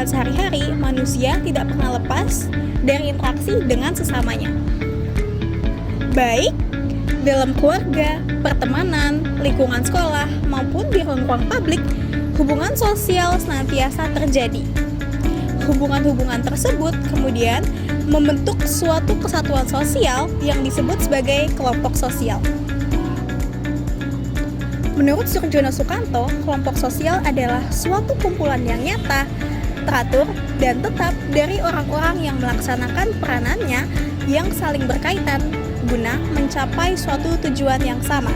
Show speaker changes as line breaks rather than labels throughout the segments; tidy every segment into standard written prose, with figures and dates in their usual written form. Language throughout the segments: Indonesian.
kehidupan sehari-hari, manusia tidak pernah lepas dari interaksi dengan sesamanya. Baik dalam keluarga, pertemanan, lingkungan sekolah, maupun di ruang-ruang publik, hubungan sosial senantiasa terjadi. Hubungan-hubungan tersebut kemudian membentuk suatu kesatuan sosial yang disebut sebagai kelompok sosial. Menurut Surjono Sukanto, kelompok sosial adalah suatu kumpulan yang nyata, teratur, dan tetap dari orang-orang yang melaksanakan peranannya yang saling berkaitan guna mencapai suatu tujuan yang sama.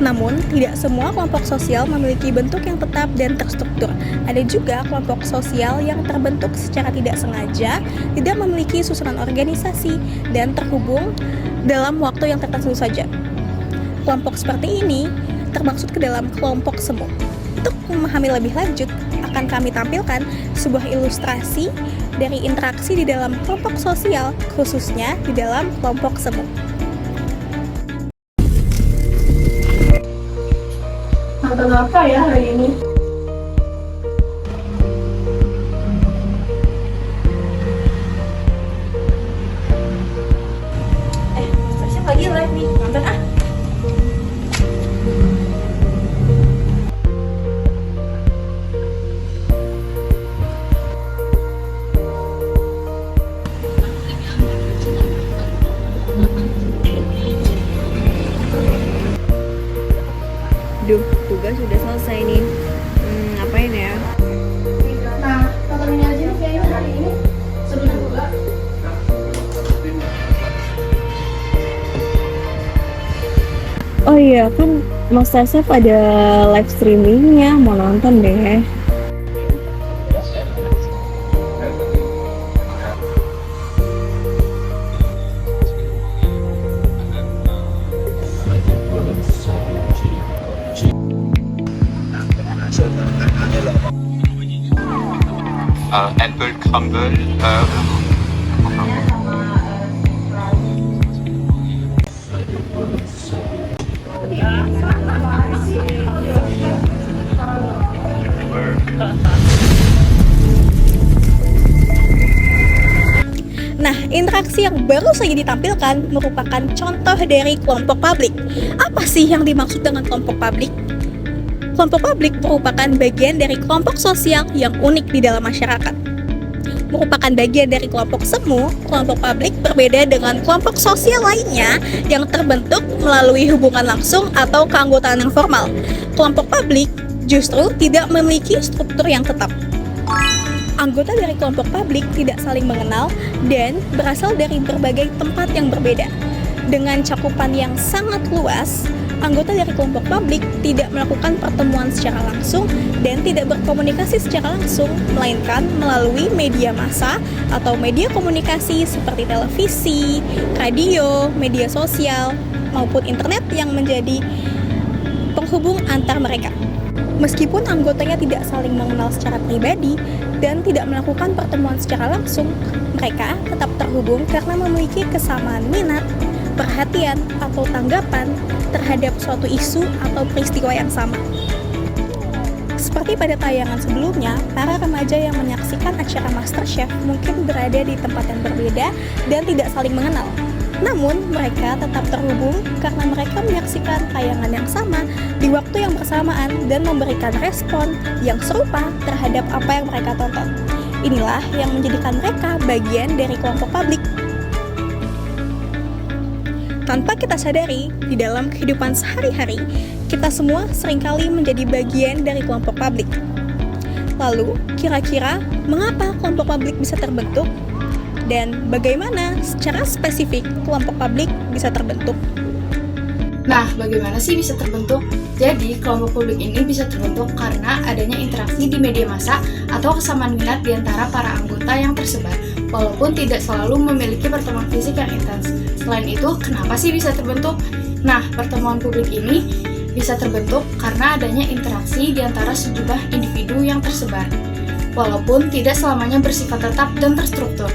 Namun, tidak semua kelompok sosial memiliki bentuk yang tetap dan terstruktur. Ada juga kelompok sosial yang terbentuk secara tidak sengaja, tidak memiliki susunan organisasi, dan terhubung dalam waktu yang tertentu saja. Kelompok seperti ini termaksud ke dalam kelompok semu. Untuk memahami lebih lanjut, akan kami tampilkan sebuah ilustrasi dari interaksi di dalam kelompok sosial, khususnya di dalam kelompok semu.
Nonton apa ya hari ini?
Tasya lagi live nih, nonton ah.
Duh, tugas udah selesai nih. Ngapain ya?
Nah, nonton ini aja nih kayaknya hari ini seru juga.
Oh iya, kan Mas Tasef ada live streamingnya, mau nonton deh.
Edward Campbell.
Nah, interaksi yang baru saja ditampilkan merupakan contoh dari kelompok publik. Apa sih yang dimaksud dengan kelompok publik? Kelompok publik merupakan bagian dari kelompok sosial yang unik di dalam masyarakat. Merupakan bagian dari kelompok semu, kelompok publik berbeda dengan kelompok sosial lainnya yang terbentuk melalui hubungan langsung atau keanggotaan yang formal. Kelompok publik justru tidak memiliki struktur yang tetap. Anggota dari kelompok publik tidak saling mengenal dan berasal dari berbagai tempat yang berbeda. Dengan cakupan yang sangat luas, anggota dari kelompok publik tidak melakukan pertemuan secara langsung dan tidak berkomunikasi secara langsung, melainkan melalui media massa atau media komunikasi seperti televisi, radio, media sosial, maupun internet yang menjadi penghubung antar mereka. Meskipun anggotanya tidak saling mengenal secara pribadi dan tidak melakukan pertemuan secara langsung, mereka tetap terhubung karena memiliki kesamaan minat, perhatian, atau tanggapan terhadap suatu isu atau peristiwa yang sama. Seperti pada tayangan sebelumnya, para remaja yang menyaksikan acara MasterChef mungkin berada di tempat yang berbeda dan tidak saling mengenal. Namun, mereka tetap terhubung karena mereka menyaksikan tayangan yang sama di waktu yang bersamaan dan memberikan respon yang serupa terhadap apa yang mereka tonton. Inilah yang menjadikan mereka bagian dari kelompok publik. Tanpa kita sadari, di dalam kehidupan sehari-hari, kita semua seringkali menjadi bagian dari kelompok publik. Lalu, kira-kira mengapa kelompok publik bisa terbentuk? Dan bagaimana secara spesifik kelompok publik bisa terbentuk?
Nah, bagaimana sih bisa terbentuk? Jadi, kelompok publik ini bisa terbentuk karena adanya interaksi di media massa atau kesamaan minat di antara para anggota yang tersebar, walaupun tidak selalu memiliki pertemuan fisik yang intens. Selain itu, kenapa sih bisa terbentuk? Nah, pertemuan publik ini bisa terbentuk karena adanya interaksi di antara sejumlah individu yang tersebar, walaupun tidak selamanya bersifat tetap dan terstruktur.